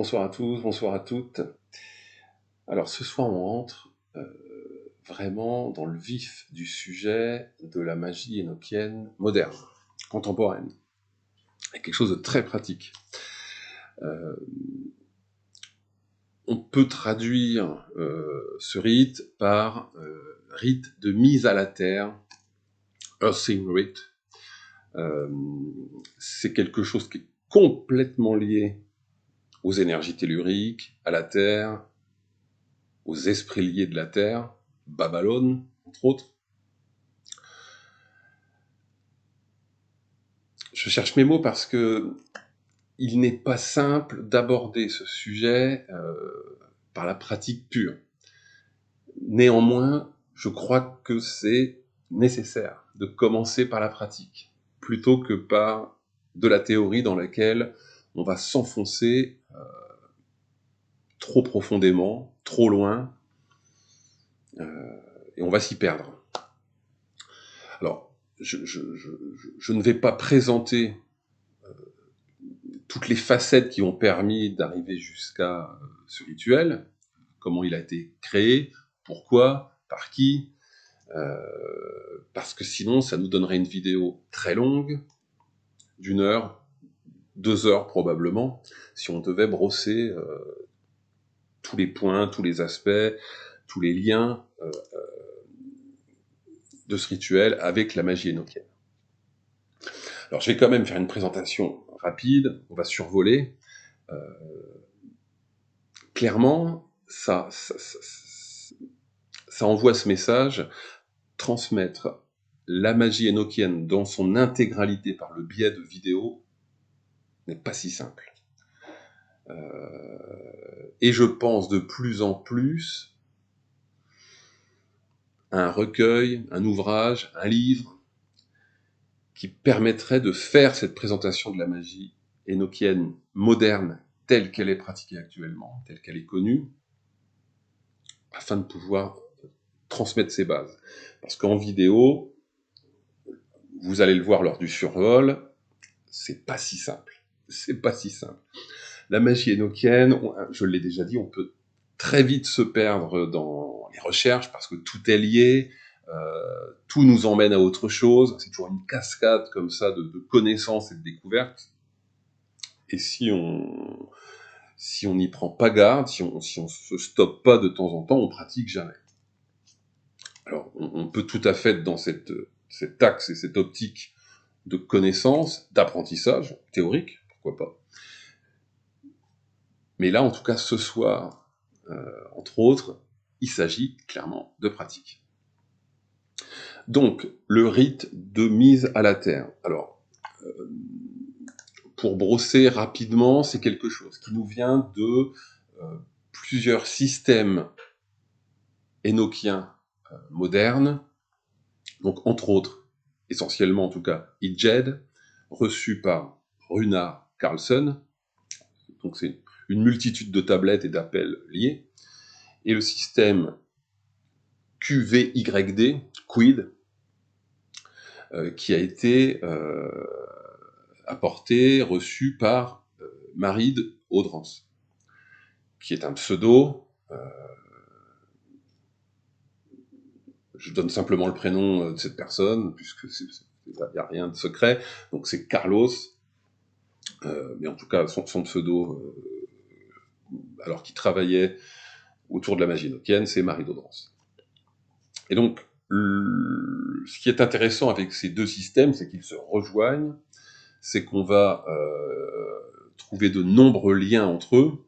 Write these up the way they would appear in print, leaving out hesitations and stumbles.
Bonsoir à tous, bonsoir à toutes. Alors ce soir on rentre vraiment dans le vif du sujet de la magie énochienne moderne, contemporaine. Et quelque chose de très pratique. On peut traduire ce rite par rite de mise à la terre, earthing rite. C'est quelque chose qui est complètement lié aux énergies telluriques, à la terre, aux esprits liés de la terre, Babylone, entre autres. Je cherche mes mots parce que il n'est pas simple d'aborder ce sujet par la pratique pure. Néanmoins, je crois que c'est nécessaire de commencer par la pratique, plutôt que par de la théorie dans laquelle on va s'enfoncer trop profondément, trop loin, et on va s'y perdre. Alors, je ne vais pas présenter toutes les facettes qui ont permis d'arriver jusqu'à ce rituel, comment il a été créé, pourquoi, par qui, parce que sinon ça nous donnerait une vidéo très longue, d'1 heure, 2 heures probablement, si on devait brosser tous les points, tous les aspects, tous les liens de ce rituel avec la magie énochienne. Alors je vais quand même faire une présentation rapide, on va survoler. Clairement, ça envoie ce message, transmettre la magie énochienne dans son intégralité par le biais de vidéos n'est pas si simple. Et je pense de plus en plus à un recueil, un ouvrage, un livre qui permettrait de faire cette présentation de la magie énochienne moderne telle qu'elle est pratiquée actuellement, telle qu'elle est connue, afin de pouvoir transmettre ses bases. Parce qu'en vidéo, vous allez le voir lors du survol, c'est pas si simple. C'est pas si simple. La magie énochienne, je l'ai déjà dit, on peut très vite se perdre dans les recherches parce que tout est lié, tout nous emmène à autre chose, c'est toujours une cascade comme ça de connaissances et de découvertes. Et si on n'y prend pas garde, si on se stoppe pas de temps en temps, on pratique jamais. Alors, on peut tout à fait être dans cet axe et cette optique de connaissance, d'apprentissage théorique, pourquoi pas. Mais là, en tout cas, ce soir, entre autres, il s'agit clairement de pratique. Donc, le rite de mise à la terre. Alors, pour brosser rapidement, c'est quelque chose qui nous vient de plusieurs systèmes énochiens modernes, donc entre autres, essentiellement en tout cas, Ijed, reçu par Runar Carlson, donc c'est une multitude de tablettes et d'appels liés, et le système QVYD, Quid, qui a été apporté, reçu par Maride Audrans, qui est un pseudo. Je donne simplement le prénom de cette personne, puisque il n'y a rien de secret. Donc c'est Carlos, mais en tout cas son pseudo, alors qu'il travaillait autour de la magie énochienne, c'est Maride Audrans. Et donc, ce qui est intéressant avec ces deux systèmes, c'est qu'ils se rejoignent, c'est qu'on va trouver de nombreux liens entre eux.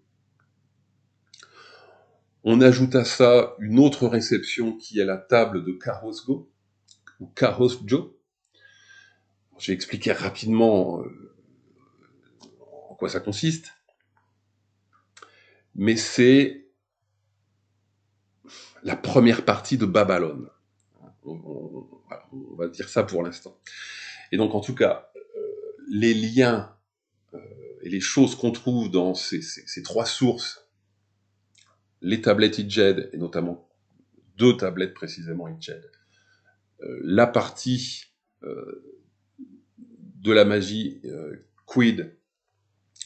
On ajoute à ça une autre réception qui est la table de Carosgo, ou Carosjo. Je vais expliquer rapidement en quoi ça consiste. Mais c'est la première partie de Babylone. On va dire ça pour l'instant. Et donc, en tout cas, les liens et les choses qu'on trouve dans ces trois sources, les tablettes Ijed, et notamment 2 tablettes précisément Ijed, la partie de la magie Quid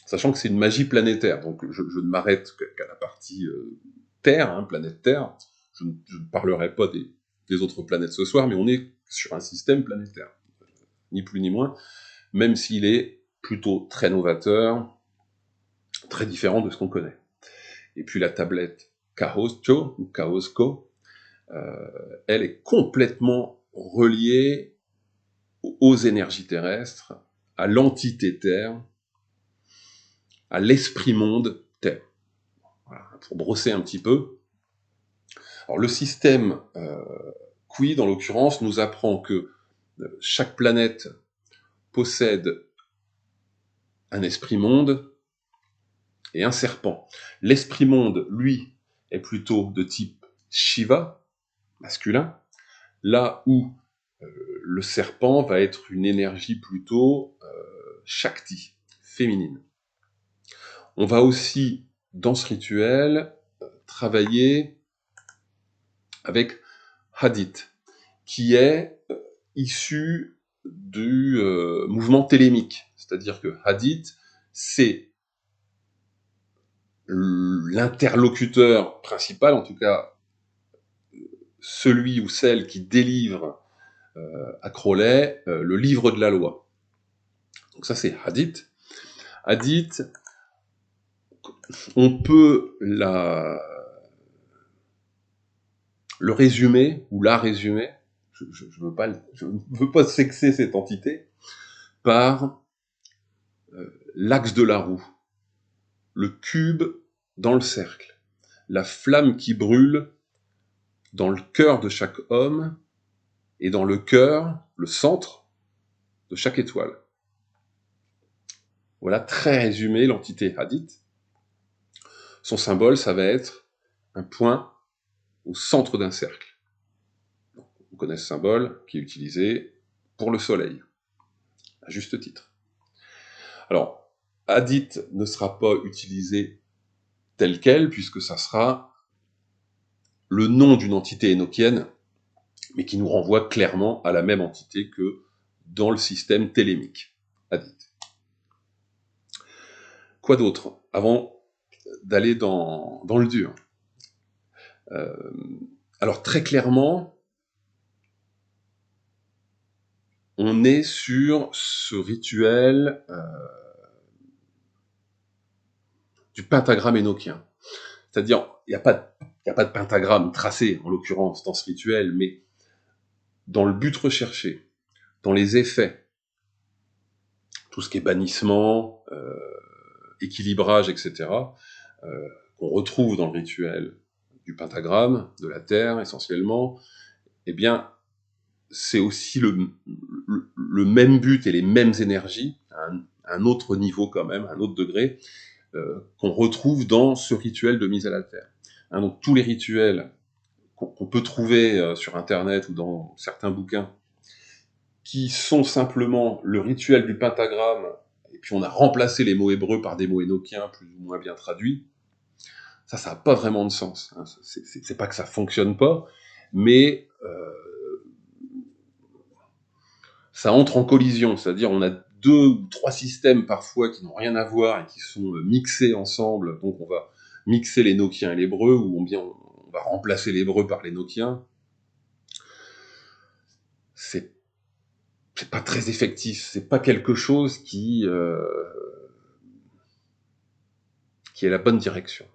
sachant que c'est une magie planétaire. Donc je ne m'arrête qu'à la partie Terre, hein, planète Terre. Je ne parlerai pas des autres planètes ce soir, mais on est sur un système planétaire, ni plus ni moins, même s'il est plutôt très novateur, très différent de ce qu'on connaît. Et puis la tablette Kahosko, ou Kahosko, elle est complètement reliée aux énergies terrestres, à l'entité Terre, à l'esprit monde Terre. Voilà, pour brosser un petit peu. Alors le système Quid, en l'occurrence, nous apprend que chaque planète possède un esprit monde et un serpent. L'esprit monde, lui, est plutôt de type Shiva, masculin, là où le serpent va être une énergie plutôt Shakti, féminine. On va aussi, dans ce rituel, travailler avec Hadith, qui est issu du mouvement télémique. C'est-à-dire que Hadith, c'est l'interlocuteur principal, en tout cas celui ou celle qui délivre à Crowley le livre de la loi. Donc ça c'est Hadith. Hadith, on peut le résumer, ou la résumer, je ne veux pas sexer cette entité, par l'axe de la roue, le cube dans le cercle, la flamme qui brûle dans le cœur de chaque homme et dans le cœur, le centre de chaque étoile. Voilà très résumé l'entité Hadith. Son symbole, ça va être un point au centre d'un cercle. On connaît ce symbole qui est utilisé pour le soleil, à juste titre. Alors, Hadith ne sera pas utilisé tel quel, puisque ça sera le nom d'une entité énochienne, mais qui nous renvoie clairement à la même entité que dans le système télémique, Hadith. Quoi d'autre, avant d'aller dans le dur? Alors très clairement, on est sur ce rituel du pentagramme énochien. C'est-à-dire, il n'y a pas de pentagramme tracé, en l'occurrence, dans ce rituel, mais dans le but recherché, dans les effets, tout ce qui est bannissement, équilibrage, etc., qu'on retrouve dans le rituel du pentagramme, de la Terre essentiellement, eh bien, c'est aussi le même but et les mêmes énergies, à un autre niveau quand même, un autre degré, qu'on retrouve dans ce rituel de mise à la Terre. Hein, donc tous les rituels qu'on peut trouver sur Internet ou dans certains bouquins, qui sont simplement le rituel du pentagramme, et puis on a remplacé les mots hébreux par des mots énochiens plus ou moins bien traduits, ça n'a pas vraiment de sens. Hein. C'est pas que ça fonctionne pas, mais ça entre en collision, c'est-à-dire on a 2 ou 3 systèmes parfois qui n'ont rien à voir et qui sont mixés ensemble, donc on va mixer l'énochien et l'hébreu, ou bien on va remplacer l'hébreu par l'énochien. C'est pas très effectif, c'est pas quelque chose qui est la bonne direction.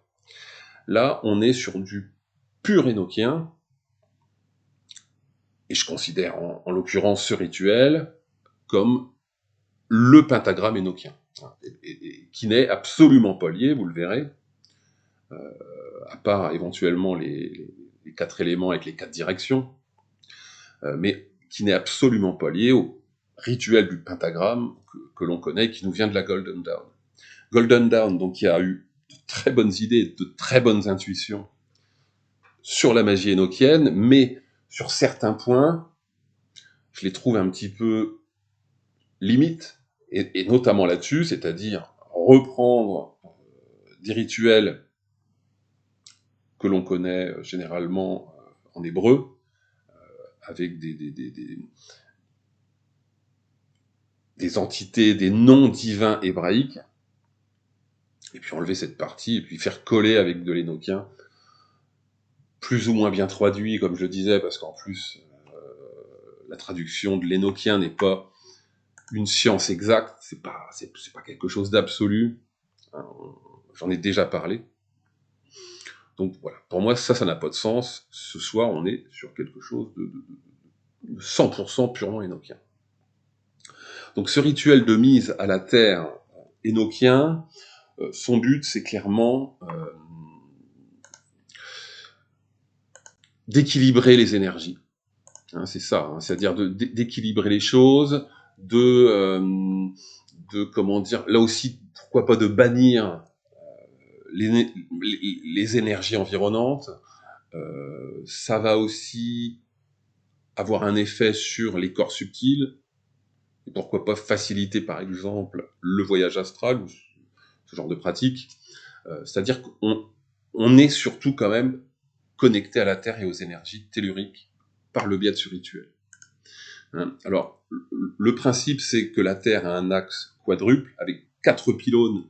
Là, on est sur du pur énochien, et je considère en l'occurrence ce rituel comme le pentagramme énochien, et qui n'est absolument pas lié, vous le verrez, à part éventuellement les 4 éléments avec les 4 directions, mais qui n'est absolument pas lié au rituel du pentagramme que l'on connaît, qui nous vient de la Golden Dawn. Golden Dawn, donc, qui a eu de très bonnes idées, de très bonnes intuitions sur la magie énochienne, mais sur certains points, je les trouve un petit peu limites, et notamment là-dessus, c'est-à-dire reprendre des rituels que l'on connaît généralement en hébreu, avec des entités, des noms divins hébraïques, et puis enlever cette partie, et puis faire coller avec de l'hénoquien, plus ou moins bien traduit, comme je le disais, parce qu'en plus, la traduction de l'hénoquien n'est pas une science exacte, c'est pas quelque chose d'absolu, hein, j'en ai déjà parlé. Donc voilà, pour moi, ça n'a pas de sens. Ce soir, on est sur quelque chose de 100% purement hénoquien. Donc ce rituel de mise à la terre hénoquien, son but, c'est clairement d'équilibrer les énergies. Hein, c'est ça, hein, c'est-à-dire d'équilibrer les choses, de comment dire, là aussi, pourquoi pas de bannir les énergies environnantes. Ça va aussi avoir un effet sur les corps subtils, et pourquoi pas faciliter par exemple le voyage astral, ou ce genre de pratique. C'est-à-dire qu'on est surtout quand même connecté à la Terre et aux énergies telluriques par le biais de ce rituel. Hein, alors, le principe, c'est que la Terre a un axe quadruple avec 4 pylônes.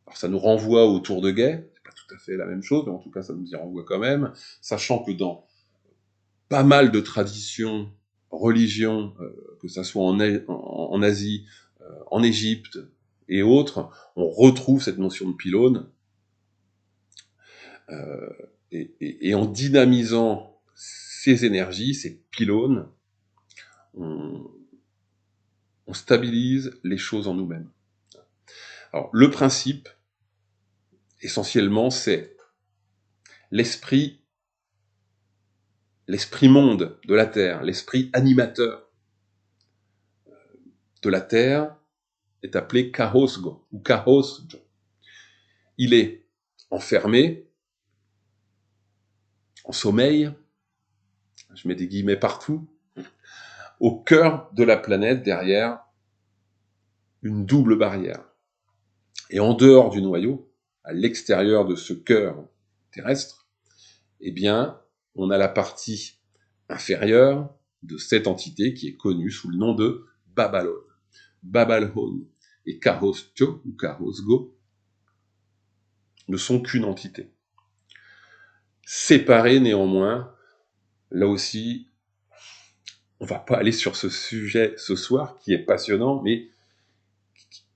Alors, ça nous renvoie au tour de guet, c'est pas tout à fait la même chose, mais en tout cas, ça nous y renvoie quand même, sachant que dans pas mal de traditions, religions, que ça soit en Asie, en Égypte et autres, on retrouve cette notion de pylône, et en dynamisant ces énergies, ces pylônes, on stabilise les choses en nous-mêmes. Alors, le principe, essentiellement, c'est l'esprit monde de la Terre, l'esprit animateur de la Terre est appelé Kahosgo, ou Kahosjo. Il est enfermé, en sommeil, je mets des guillemets partout, au cœur de la planète, derrière une double barrière. Et en dehors du noyau, à l'extérieur de ce cœur terrestre, eh bien, on a la partie inférieure de cette entité qui est connue sous le nom de Babalon. Babalon et Kahosjo, ou Kahosgo, ne sont qu'une entité. Séparées néanmoins, là aussi, on va pas aller sur ce sujet ce soir, qui est passionnant, mais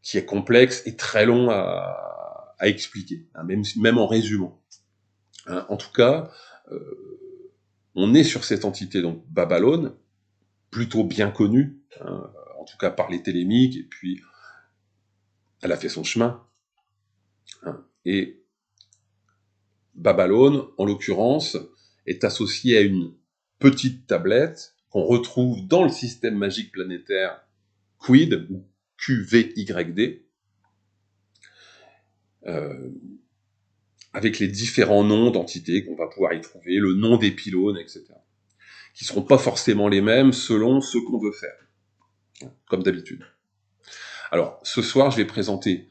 qui est complexe et très long à expliquer, hein, même en résumant. Hein, en tout cas, on est sur cette entité, donc Babalon, plutôt bien connue, hein, en tout cas par les télémiques, et puis elle a fait son chemin. Hein, et Babalon, en l'occurrence, est associée à une petite tablette qu'on retrouve dans le système magique planétaire Quid, ou QVYD, avec les différents noms d'entités qu'on va pouvoir y trouver, le nom des pylônes, etc., qui ne seront pas forcément les mêmes selon ce qu'on veut faire, comme d'habitude. Alors, ce soir, je vais présenter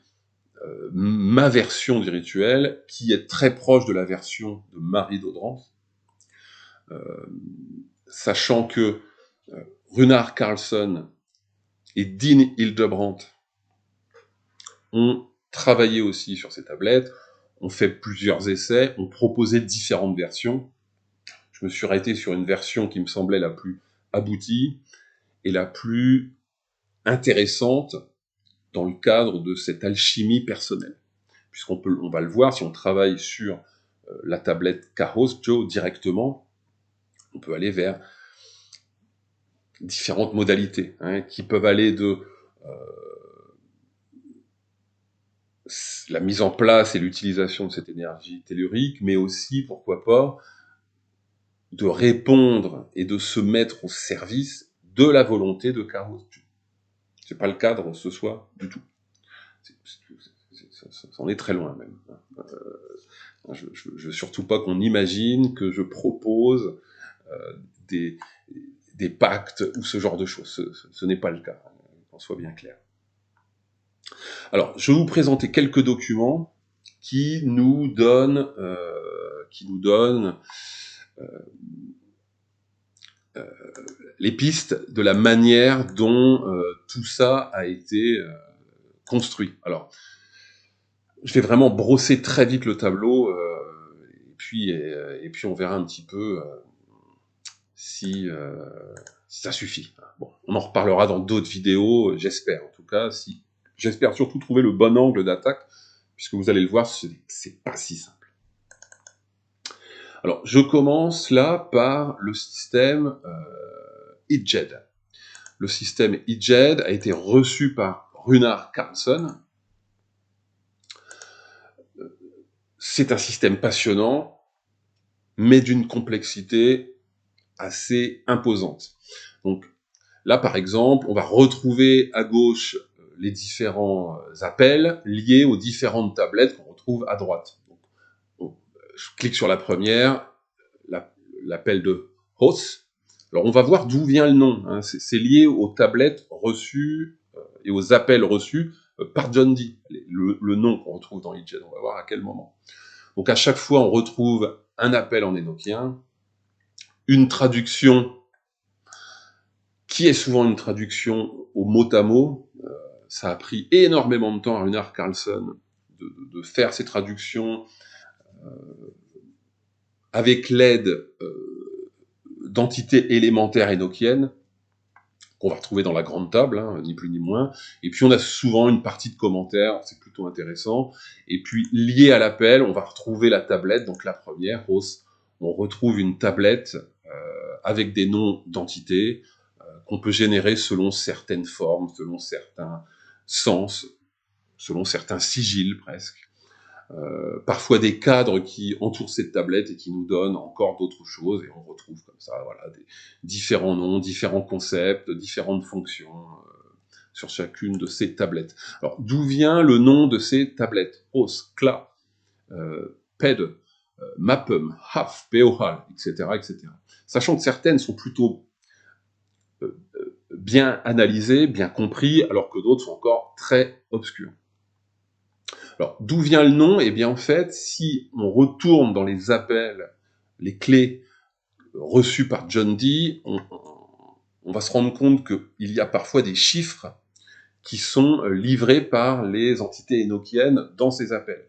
ma version du rituel, qui est très proche de la version de Marie d'Audrans, sachant que Runar Carlson et Dean Hildebrandt ont travaillé aussi sur ces tablettes, ont fait plusieurs essais, ont proposé différentes versions. Je me suis arrêté sur une version qui me semblait la plus aboutie et la plus intéressante dans le cadre de cette alchimie personnelle. On va le voir, si on travaille sur la tablette Kahosjo directement, on peut aller vers différentes modalités, hein, qui peuvent aller de la mise en place et l'utilisation de cette énergie tellurique, mais aussi, pourquoi pas, de répondre et de se mettre au service de la volonté de Kahosjo. C'est pas le cadre ce soir du tout. Ça en est très loin même. Je veux surtout pas qu'on imagine que je propose des pactes ou ce genre de choses. Ce n'est pas le cas, qu'on soit bien clair. Alors, je vais vous présenter quelques documents qui nous donnent les pistes de la manière dont tout ça a été construit. Alors, Je vais vraiment brosser très vite le tableau, et puis on verra un petit peu si, si ça suffit. Bon, on en reparlera dans d'autres vidéos, j'espère en tout cas. J'espère surtout trouver le bon angle d'attaque, puisque vous allez le voir, c'est pas si simple. Alors, je commence là par le système HitJed. Le système HitJed a été reçu par Runar Carlson. C'est un système passionnant, mais d'une complexité assez imposante. Donc là, par exemple, on va retrouver à gauche les différents appels liés aux différentes tablettes qu'on retrouve à droite. Donc, je clique sur la première, l'appel de host. Alors, on va voir d'où vient le nom. Hein. C'est lié aux tablettes reçues et aux appels reçus par John Dee, le nom qu'on retrouve dans HitJed. On va voir à quel moment. Donc, à chaque fois, on retrouve un appel en énochien, une traduction qui est souvent une traduction au mot à mot. Ça a pris énormément de temps à Runar Carlson de faire ces traductions avec l'aide d'entités élémentaires énochiennes qu'on va retrouver dans la grande table, hein, ni plus ni moins. Et puis on a souvent une partie de commentaires, c'est plutôt intéressant. Et puis lié à l'appel, on va retrouver la tablette, donc la première, hausse. On retrouve une tablette avec des noms d'entités qu'on peut générer selon certaines formes, selon certains sens, selon certains sigils presque. Parfois des cadres qui entourent cette tablette et qui nous donnent encore d'autres choses, et on retrouve comme ça, voilà, des différents noms, différents concepts, différentes fonctions sur chacune de ces tablettes. Alors, d'où vient le nom de ces tablettes? Os, Kla, Ped, Mapem, Haf, Peohal, etc., etc. Sachant que certaines sont plutôt bien analysées, bien compris, alors que d'autres sont encore très obscures. Alors, d'où vient le nom? Eh bien, en fait, si on retourne dans les appels, les clés reçues par John Dee, on va se rendre compte qu'il y a parfois des chiffres qui sont livrés par les entités énochiennes dans ces appels.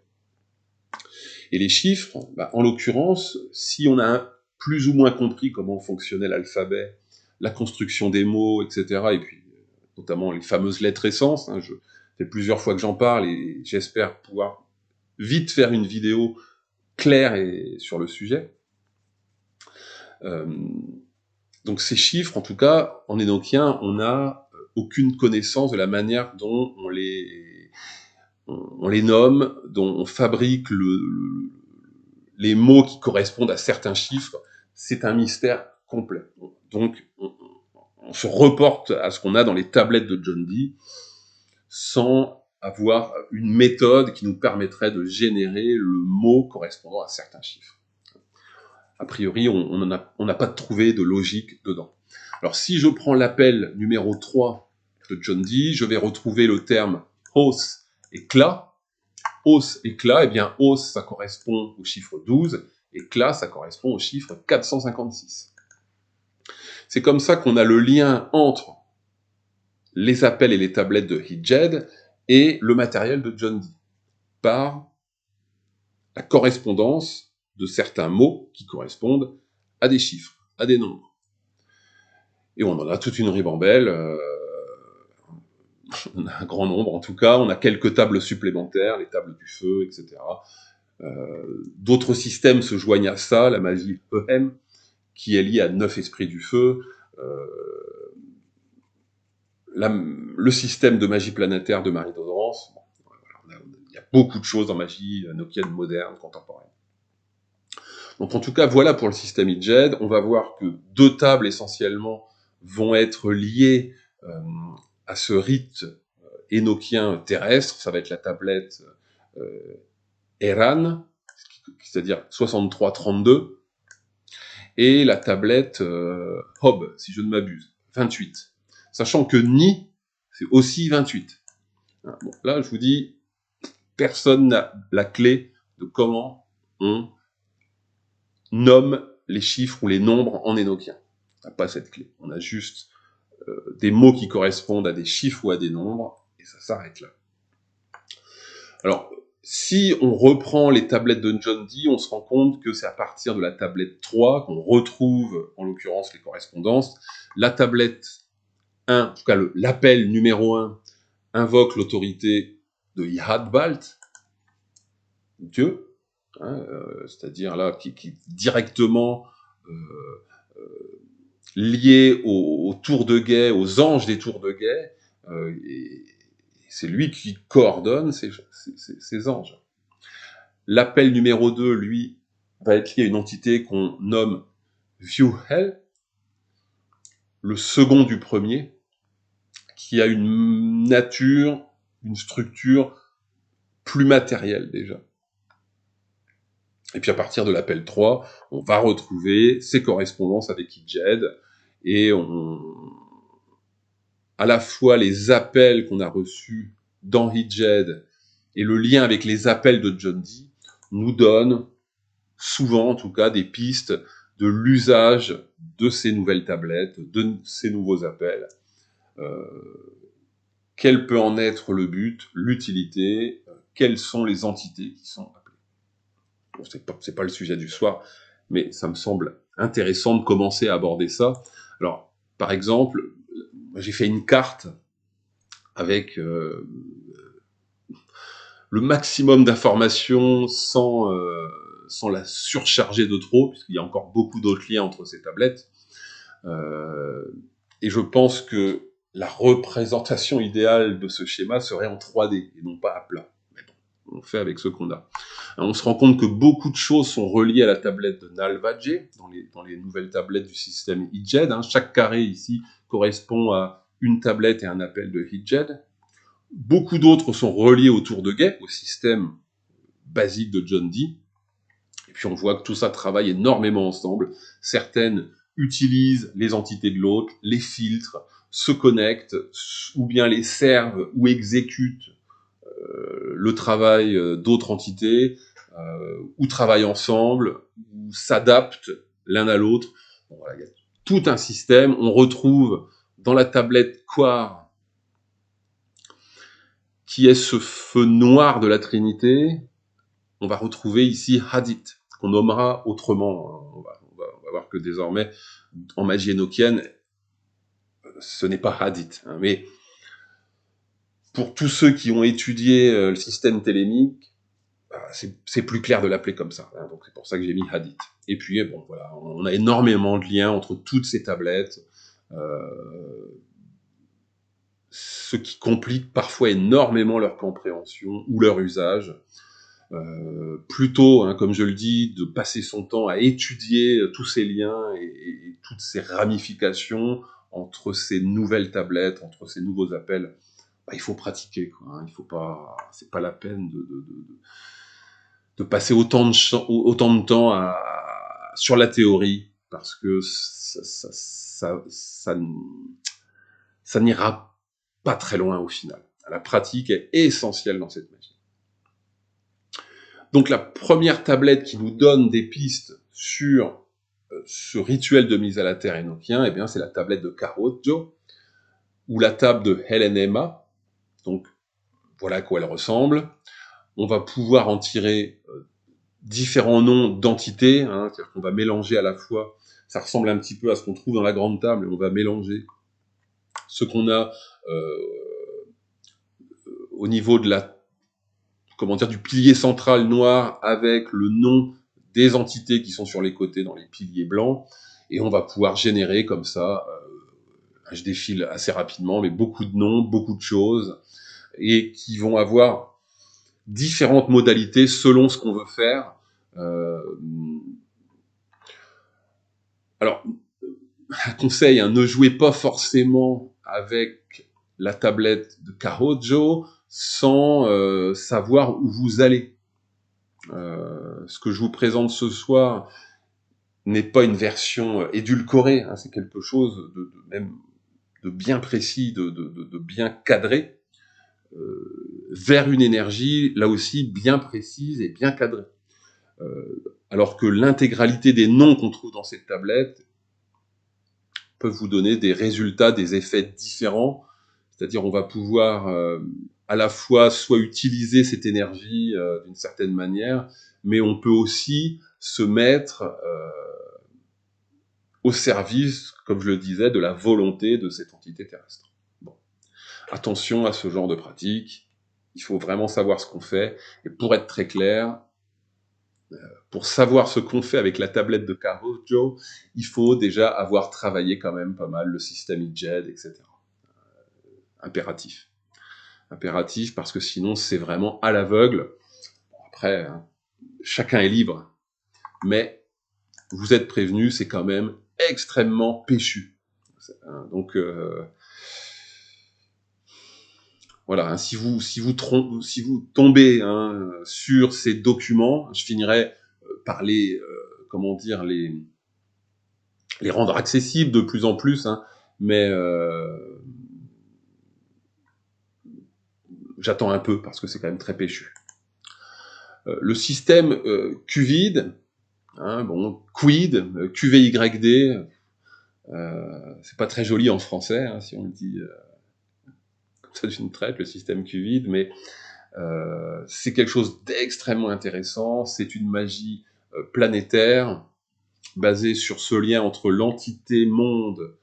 Et les chiffres, en l'occurrence, si on a plus ou moins compris comment fonctionnait l'alphabet, la construction des mots, etc., et puis notamment les fameuses lettres essences, hein, ça fait plusieurs fois que j'en parle, et j'espère pouvoir vite faire une vidéo claire sur le sujet. Donc ces chiffres, en tout cas, en énochien, on n'a aucune connaissance de la manière dont on les nomme, dont on fabrique les mots qui correspondent à certains chiffres. C'est un mystère complet. Donc on se reporte à ce qu'on a dans les tablettes de John Dee, sans avoir une méthode qui nous permettrait de générer le mot correspondant à certains chiffres. A priori, on n'a pas trouvé de logique dedans. Alors, si je prends l'appel numéro 3 de John Dee, je vais retrouver le terme os et kla. Os et kla, eh bien, os, ça correspond au chiffre 12, et kla, ça correspond au chiffre 456. C'est comme ça qu'on a le lien entre les appels et les tablettes de HitJed et le matériel de John Dee, par la correspondance de certains mots qui correspondent à des chiffres, à des nombres. Et on en a toute une ribambelle, on a un grand nombre en tout cas, on a quelques tables supplémentaires, les tables du feu, etc. D'autres systèmes se joignent à ça, la magie EM, qui est liée à 9 esprits du feu, le système de magie planétaire de Marie d'Odorance. Bon, il y a beaucoup de choses en magie enochienne moderne, contemporaine. Donc en tout cas, voilà pour le système HitJed. On va voir que 2 tables essentiellement vont être liées à ce rite énochien terrestre. Ça va être la tablette Eran, c'est-à-dire 63-32, et la tablette Hob, si je ne m'abuse, 28. Sachant que Ni, c'est aussi 28. Bon, là, je vous dis, personne n'a la clé de comment on nomme les chiffres ou les nombres en énochien. On n'a pas cette clé. On a juste des mots qui correspondent à des chiffres ou à des nombres, et ça s'arrête là. Alors, Si on reprend les tablettes de John Dee, on se rend compte que c'est à partir de la tablette 3 qu'on retrouve, en l'occurrence, les correspondances. La tablette 1, en tout cas l'appel numéro 1, invoque l'autorité de Ihadbalt, Dieu, hein, c'est-à-dire là, qui directement lié aux tours de guet, aux anges des tours de guet, et c'est lui qui coordonne ces anges. L'appel numéro 2, lui, va être lié à une entité qu'on nomme Viewhell, le second du premier, qui a une nature, une structure plus matérielle déjà. Et puis à partir de l'appel 3, on va retrouver ses correspondances avec Ijed, et à la fois les appels qu'on a reçus dans Ijed et le lien avec les appels de John Dee nous donnent souvent, en tout cas, des pistes de l'usage de ces nouvelles tablettes, de ces nouveaux appels. Quel peut en être le but, l'utilité, quelles sont les entités qui sont appelées. Bon, c'est pas le sujet du soir, mais ça me semble intéressant de commencer à aborder ça. Alors, par exemple, j'ai fait une carte avec le maximum d'informations sans la surcharger de trop, puisqu'il y a encore beaucoup d'autres liens entre ces tablettes. Et je pense que la représentation idéale de ce schéma serait en 3D, et non pas à plat. Mais bon, on fait avec ce qu'on a. Alors, on se rend compte que beaucoup de choses sont reliées à la tablette de Nalvadje, dans les nouvelles tablettes du système Ijed. Hein. Chaque carré ici correspond à une tablette et un appel de Ijed. Beaucoup d'autres sont reliés au tour de guet, au système basique de John Dee. Et puis on voit que tout ça travaille énormément ensemble. Certaines utilisent les entités de l'autre, les filtrent, se connectent, ou bien les servent ou exécutent le travail d'autres entités, ou travaillent ensemble, ou s'adaptent l'un à l'autre. Bon, voilà, il y a tout un système. On retrouve dans la tablette Quar, qui est ce feu noir de la Trinité, on va retrouver ici Hadith, qu'on nommera autrement. On va voir que désormais, en magie énochienne, ce n'est pas Hadith. Hein, mais pour tous ceux qui ont étudié le système télémique, c'est plus clair de l'appeler comme ça. Hein, donc c'est pour ça que j'ai mis Hadith. Et puis, bon, voilà, on a énormément de liens entre toutes ces tablettes, ce qui complique parfois énormément leur compréhension ou leur usage. Plutôt, hein, comme je le dis, de passer son temps à étudier tous ces liens et toutes ces ramifications entre ces nouvelles tablettes, entre ces nouveaux appels. Bah, il faut pratiquer, quoi, hein, il faut pas, c'est pas la peine de passer autant de temps sur la théorie, parce que ça n'ira pas très loin au final. La pratique est essentielle dans cette magie. Donc la première tablette qui nous donne des pistes sur ce rituel de mise à la terre énochien, eh bien c'est la tablette de Karojo, ou la table de Helenema. Donc voilà à quoi elle ressemble. On va pouvoir en tirer différents noms d'entités, hein, c'est-à-dire qu'on va mélanger à la fois, ça ressemble un petit peu à ce qu'on trouve dans la grande table, et on va mélanger ce qu'on a au niveau de du pilier central noir avec le nom des entités qui sont sur les côtés dans les piliers blancs, et on va pouvoir générer comme ça, je défile assez rapidement, mais beaucoup de noms, beaucoup de choses, et qui vont avoir différentes modalités selon ce qu'on veut faire. Alors, un conseil, hein, ne jouez pas forcément avec la tablette de Kahojo sans savoir où vous allez. Ce que je vous présente ce soir n'est pas une version édulcorée, hein, c'est quelque chose même de bien précis, de bien cadré, vers une énergie, là aussi, bien précise et bien cadrée. Alors que l'intégralité des noms qu'on trouve dans cette tablette peuvent vous donner des résultats, des effets différents, c'est-à-dire on va pouvoir à la fois soit utiliser cette énergie d'une certaine manière, mais on peut aussi se mettre au service, comme je le disais, de la volonté de cette entité terrestre. Bon. Attention à ce genre de pratique, il faut vraiment savoir ce qu'on fait, et pour être très clair, pour savoir ce qu'on fait avec la tablette de Carrojo, il faut déjà avoir travaillé quand même pas mal le système IJED, etc. Impératif. Impératif parce que sinon c'est vraiment à l'aveugle. Bon, après, hein, chacun est libre, mais vous êtes prévenus, c'est quand même extrêmement péchu. Donc voilà, hein, si vous tombez sur ces documents, je finirai par les comment dire les rendre accessibles de plus en plus, hein, mais j'attends un peu parce que c'est quand même très péchu. Le système QVID, hein, bon, quid, QVYD, c'est pas très joli en français, hein, si on le dit comme ça d'une traite, le système QVID, mais c'est quelque chose d'extrêmement intéressant, c'est une magie planétaire, basée sur ce lien entre l'entité monde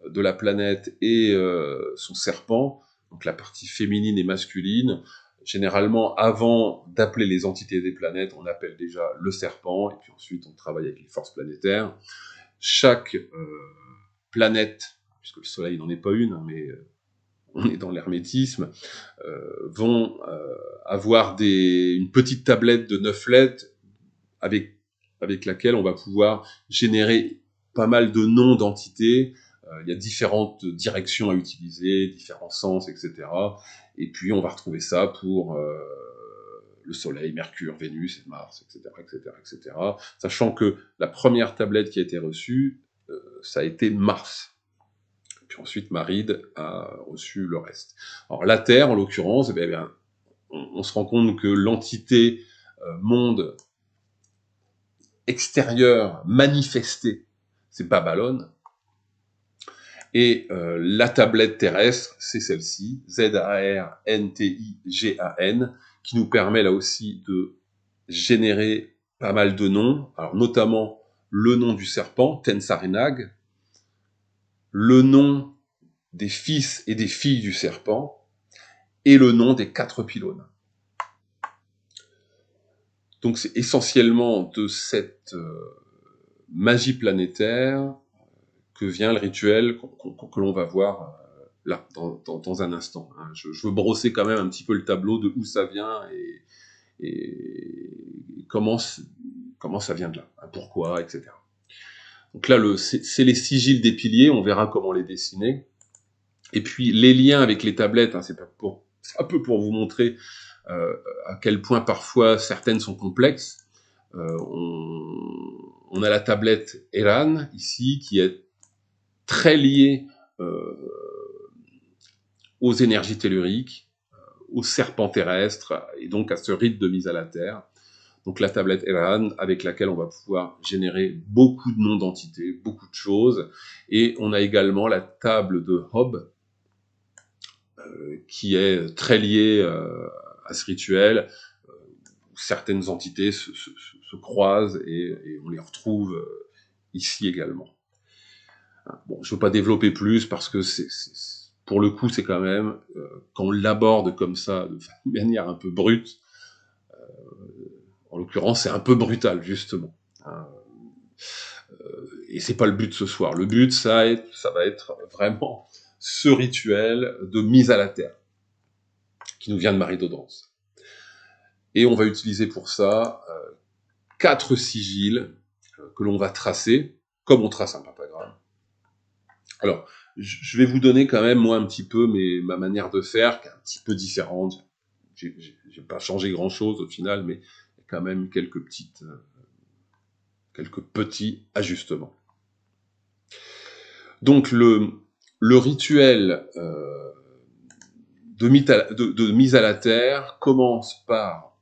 de la planète et son serpent, donc la partie féminine et masculine. Généralement, avant d'appeler les entités des planètes, on appelle déjà le serpent, et puis ensuite on travaille avec les forces planétaires. Chaque planète, puisque le Soleil n'en est pas une, mais on est dans l'hermétisme, vont avoir une petite tablette de 9 lettres avec laquelle on va pouvoir générer pas mal de noms d'entités. Il y a différentes directions à utiliser, différents sens, etc. Et puis on va retrouver ça pour le Soleil, Mercure, Vénus, et Mars, etc., etc., etc. Sachant que la première tablette qui a été reçue, ça a été Mars. Puis ensuite, Maride a reçu le reste. Alors la Terre, en l'occurrence, eh bien, on se rend compte que l'entité monde extérieur manifesté, c'est Babylone. Et la tablette terrestre, c'est celle-ci, ZARNTIGAN, qui nous permet là aussi de générer pas mal de noms, alors notamment le nom du serpent, Tensarinag, le nom des fils et des filles du serpent, et le nom des 4 pylônes. Donc c'est essentiellement de cette magie planétaire que vient le rituel que l'on va voir là, dans un instant. Hein. Je veux brosser quand même un petit peu le tableau de où ça vient et comment ça vient de là, hein, pourquoi, etc. Donc là, c'est les sigils des piliers, on verra comment les dessiner. Et puis les liens avec les tablettes, hein, c'est un peu pour vous montrer à quel point parfois certaines sont complexes. On a la tablette Eran ici qui est très liée aux énergies telluriques, aux serpents terrestres et donc à ce rite de mise à la terre. Donc la tablette Eran avec laquelle on va pouvoir générer beaucoup de noms d'entités, beaucoup de choses. Et on a également la table de Hob qui est très liée à ce rituel, où certaines entités se croisent et on les retrouve ici également. Bon, je ne veux pas développer plus parce que pour le coup, c'est quand même, quand on l'aborde comme ça, de manière un peu brute, en l'occurrence, c'est un peu brutal, justement. Et c'est pas le but ce soir. Le but, ça va être vraiment ce rituel de mise à la terre, qui nous vient de Marie d'Audence. Et on va utiliser pour ça 4 sigils que l'on va tracer, comme on trace un pentagramme. Alors, je vais vous donner quand même, moi, un petit peu ma manière de faire, qui est un petit peu différente. J'ai pas changé grand-chose au final, mais il y a quand même quelques petits ajustements. Donc, le rituel de mise à la terre commence par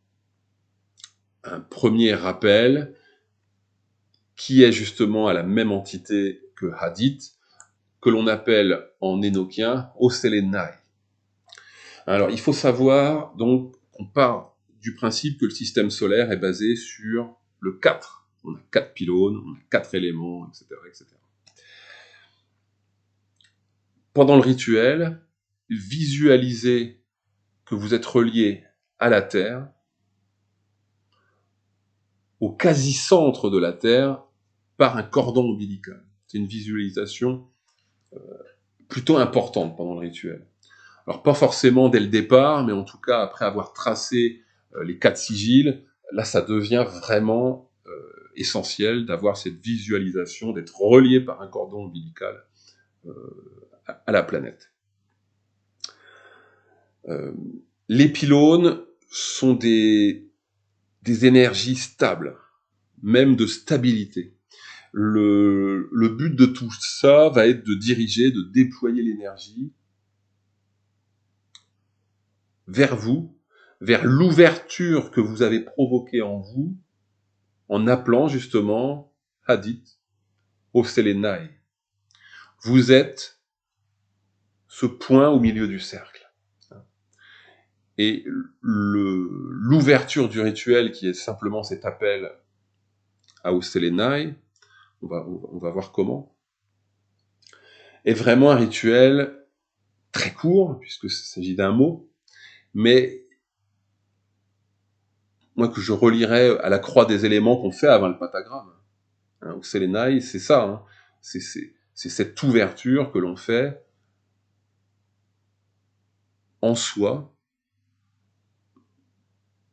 un premier rappel qui est justement à la même entité que Hadith, que l'on appelle en énoquien Oselenai. Alors, il faut savoir, donc, qu'on part du principe que le système solaire est basé sur le 4. On a 4 pylônes, on a 4 éléments, etc., etc. Pendant le rituel, visualisez que vous êtes relié à la Terre, au quasi-centre de la Terre, par un cordon ombilical. C'est une visualisation plutôt importante pendant le rituel. Alors pas forcément dès le départ, mais en tout cas après avoir tracé les 4 sigils, là ça devient vraiment essentiel d'avoir cette visualisation, d'être relié par un cordon ombilical à la planète. Les pylônes sont des énergies stables, même de stabilité. Le but de tout ça va être de diriger, de déployer l'énergie vers vous, vers l'ouverture que vous avez provoquée en vous, en appelant justement Hadith au Selenai. Vous êtes ce point au milieu du cercle. Et l'ouverture du rituel, qui est simplement cet appel à Oselenai, on va voir comment, est vraiment un rituel très court, puisque il s'agit d'un mot, mais moi que je relierais à la croix des éléments qu'on fait avant le pentagramme. Hein, Oselenai, c'est ça, hein, c'est cette ouverture que l'on fait en soi,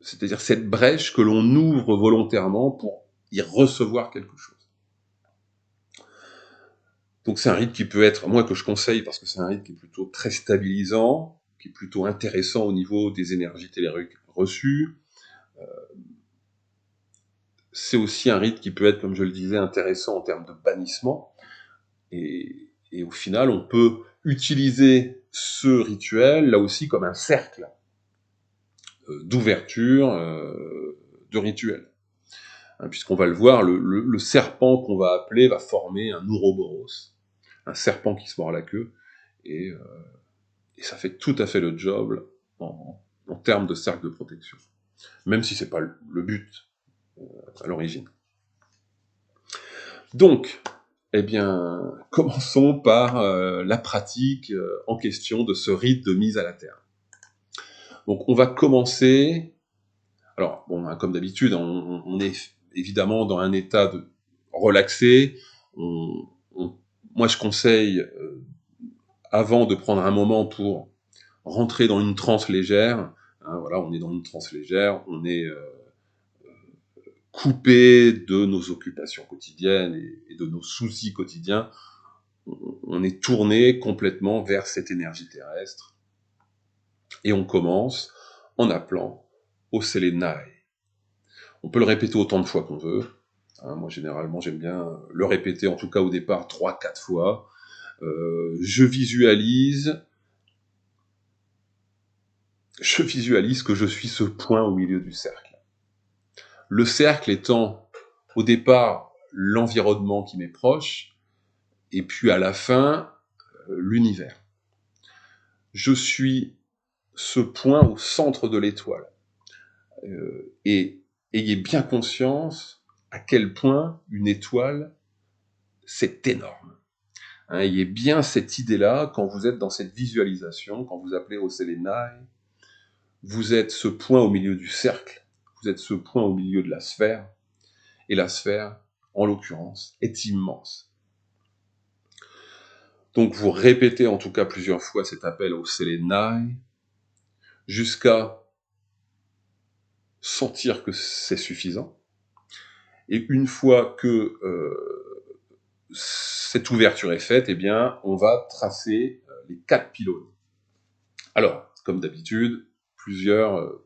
c'est-à-dire cette brèche que l'on ouvre volontairement pour y recevoir quelque chose. Donc c'est un rite qui peut être, moi que je conseille parce que c'est un rite qui est plutôt très stabilisant, qui est plutôt intéressant au niveau des énergies telluriques reçues. C'est aussi un rite qui peut être, comme je le disais, intéressant en termes de bannissement. Et au final, on peut utiliser ce rituel, là aussi, comme un cercle d'ouverture, de rituel. Hein, puisqu'on va le voir, le serpent qu'on va appeler va former un ouroboros, un serpent qui se mord la queue, et ça fait tout à fait le job en termes de cercle de protection, même si c'est pas le but à l'origine. Donc, eh bien, commençons par la pratique en question de ce rite de mise à la terre. Donc, on va commencer. Alors, bon, hein, comme d'habitude, on est évidemment dans un état de relaxé. Moi, je conseille, avant de prendre un moment pour rentrer dans une transe légère, hein, voilà, on est dans une transe légère, on est coupé de nos occupations quotidiennes et de nos soucis quotidiens, on est tourné complètement vers cette énergie terrestre, et on commence en appelant au Selenai. On peut le répéter autant de fois qu'on veut. Hein, moi, généralement, j'aime bien le répéter, en tout cas au départ, 3-4 fois. Je visualise que je suis ce point au milieu du cercle. Le cercle étant, au départ, l'environnement qui m'est proche, et puis à la fin, l'univers. Je suis ce point au centre de l'étoile. Et ayez bien conscience à quel point une étoile, c'est énorme. Hein, ayez bien cette idée-là quand vous êtes dans cette visualisation, quand vous appelez au Selenai, vous êtes ce point au milieu du cercle, vous êtes ce point au milieu de la sphère, et la sphère, en l'occurrence, est immense. Donc vous répétez en tout cas plusieurs fois cet appel au Selenai, jusqu'à sentir que c'est suffisant. Et une fois que cette ouverture est faite, eh bien, on va tracer les 4 pylônes. Alors, comme d'habitude, plusieurs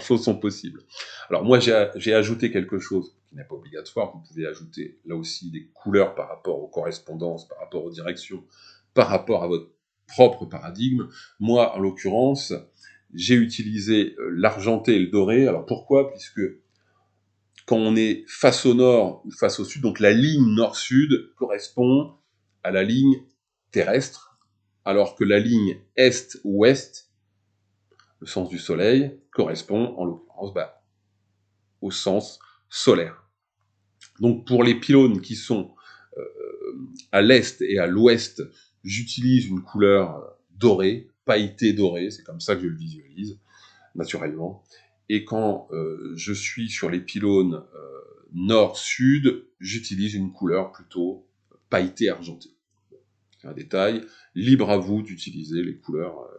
choses sont possibles. Alors moi, j'ai ajouté quelque chose qui n'est pas obligatoire. Vous pouvez ajouter là aussi des couleurs par rapport aux correspondances, par rapport aux directions, par rapport à votre propre paradigme. Moi, en l'occurrence, j'ai utilisé l'argenté et le doré. Alors pourquoi ? Puisque quand on est face au nord ou face au sud, donc la ligne nord-sud correspond à la ligne terrestre, alors que la ligne est-ouest, le sens du soleil, correspond en l'occurrence au sens solaire. Donc pour les pylônes qui sont à l'est et à l'ouest, j'utilise une couleur dorée, pailletée dorée, c'est comme ça que je le visualise, naturellement. Et quand je suis sur les pylônes nord-sud, j'utilise une couleur plutôt pailletée argentée. C'est un détail, libre à vous d'utiliser les couleurs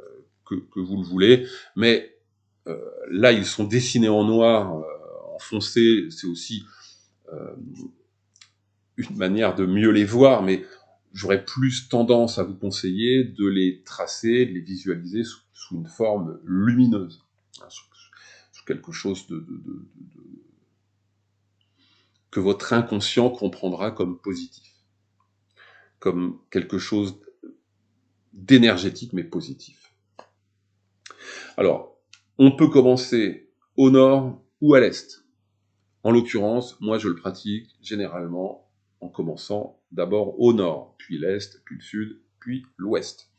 que vous le voulez, mais là ils sont dessinés en noir, en foncé, c'est aussi une manière de mieux les voir, mais j'aurais plus tendance à vous conseiller de les tracer, de les visualiser sous une forme lumineuse, hein, sous quelque chose que votre inconscient comprendra comme positif, comme quelque chose d'énergétique mais positif. Alors, on peut commencer au nord ou à l'est. En l'occurrence, moi je le pratique généralement en commençant d'abord au nord, puis l'est, puis le sud, puis l'ouest.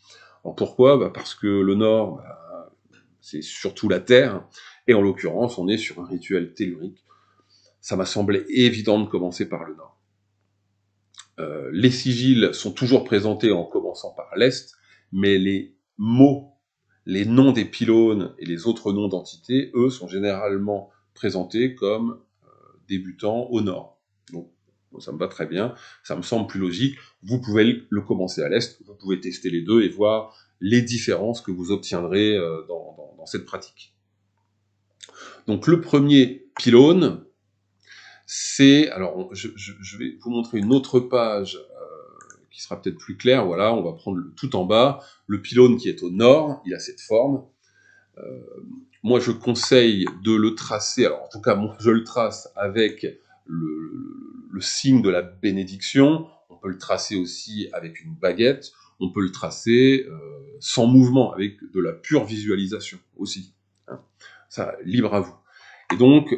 Alors pourquoi ? Parce que le nord, c'est surtout la terre, et en l'occurrence, on est sur un rituel tellurique. Ça m'a semblé évident de commencer par le nord. Les sigils sont toujours présentés en commençant par l'est, mais les mots, les noms des pylônes et les autres noms d'entités, eux, sont généralement présentés comme débutant au nord. Donc, ça me va très bien, ça me semble plus logique. Vous pouvez le commencer à l'est, vous pouvez tester les deux et voir les différences que vous obtiendrez dans cette pratique. Donc, le premier pylône, c'est... Alors, je vais vous montrer une autre page qui sera peut-être plus claire. Voilà, on va prendre tout en bas. Le pylône qui est au nord, il a cette forme. Moi, je conseille de le tracer, alors en tout cas, moi, je le trace avec le signe de la bénédiction. On peut le tracer aussi avec une baguette. On peut le tracer sans mouvement, avec de la pure visualisation aussi. Hein. Ça, libre à vous. Et donc,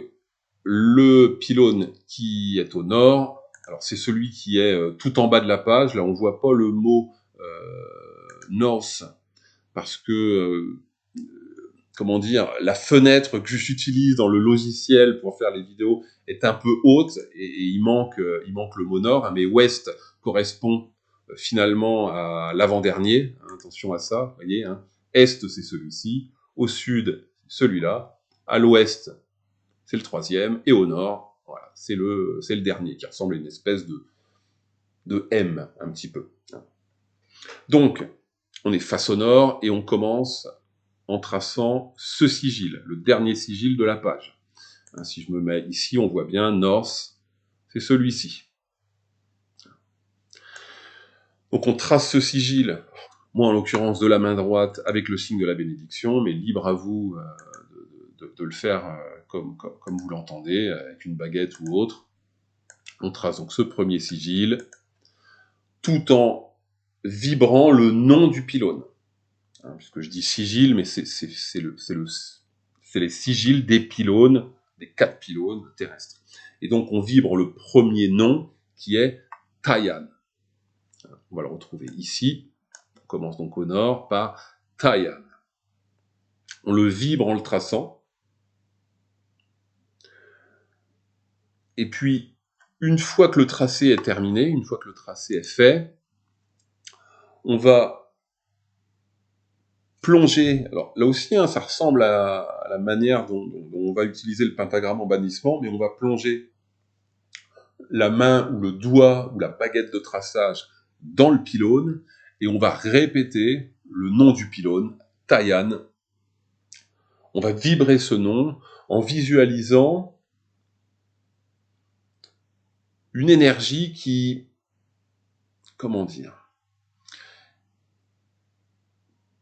le pylône qui est au nord, alors c'est celui qui est tout en bas de la page. Là, on voit pas le mot north, parce que comment dire, la fenêtre que j'utilise dans le logiciel pour faire les vidéos est un peu haute et il manque le mot nord, hein, mais ouest correspond finalement à l'avant-dernier, hein, attention à ça, vous voyez, hein. Est c'est celui-ci, au sud celui-là, à l'ouest c'est le troisième, et au nord, voilà, c'est le dernier qui ressemble à une espèce de M un petit peu. Hein. Donc, on est face au nord et on commence en traçant ce sigil, le dernier sigil de la page. Hein, si je me mets ici, on voit bien North, c'est celui-ci. Donc on trace ce sigil, moi en l'occurrence de la main droite, avec le signe de la bénédiction, mais libre à vous de le faire comme vous l'entendez, avec une baguette ou autre. On trace donc ce premier sigil, tout en vibrant le nom du pylône. Hein, puisque je dis sigil, mais c'est les sigils des pylônes, des 4 pylônes terrestres. Et donc on vibre le premier nom qui est Taiyan. On va le retrouver ici. On commence donc au nord par Taiyan. On le vibre en le traçant. Et puis, une fois que le tracé est terminé, une fois que le tracé est fait, on va plonger. Alors là aussi, hein, ça ressemble à la manière dont on va utiliser le pentagramme en bannissement, mais on va plonger la main ou le doigt ou la baguette de traçage dans le pylône et on va répéter le nom du pylône, Taiyan. On va vibrer ce nom en visualisant une énergie qui, comment dire,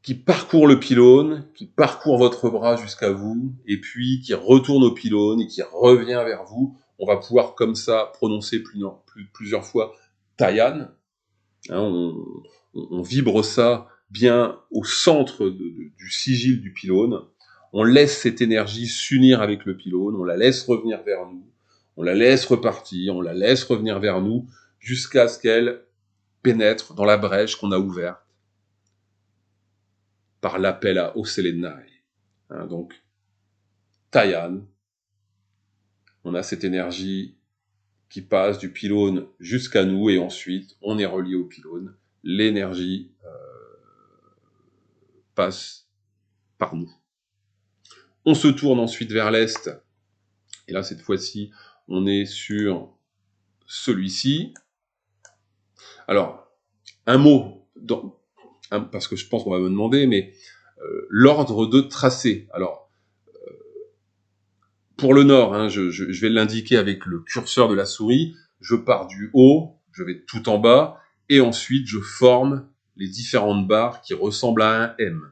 qui parcourt le pylône, qui parcourt votre bras jusqu'à vous, et puis qui retourne au pylône et qui revient vers vous. On va pouvoir comme ça prononcer plusieurs fois Taiyan. Hein, on vibre ça bien au centre du sigil du pylône. On laisse cette énergie s'unir avec le pylône, on la laisse revenir vers nous, on la laisse repartir, on la laisse revenir vers nous, jusqu'à ce qu'elle pénètre dans la brèche qu'on a ouverte par l'appel à Oselenai. Donc, Tayan, on a cette énergie qui passe du pylône jusqu'à nous, et ensuite, on est relié au pylône. L'énergie passe par nous. On se tourne ensuite vers l'est, et là, cette fois-ci, on est sur celui-ci. Alors, un mot, parce que je pense qu'on va me demander, mais l'ordre de tracé. Alors, pour le nord, je vais l'indiquer avec le curseur de la souris. Je pars du haut, je vais tout en bas, et ensuite je forme les différentes barres qui ressemblent à un M,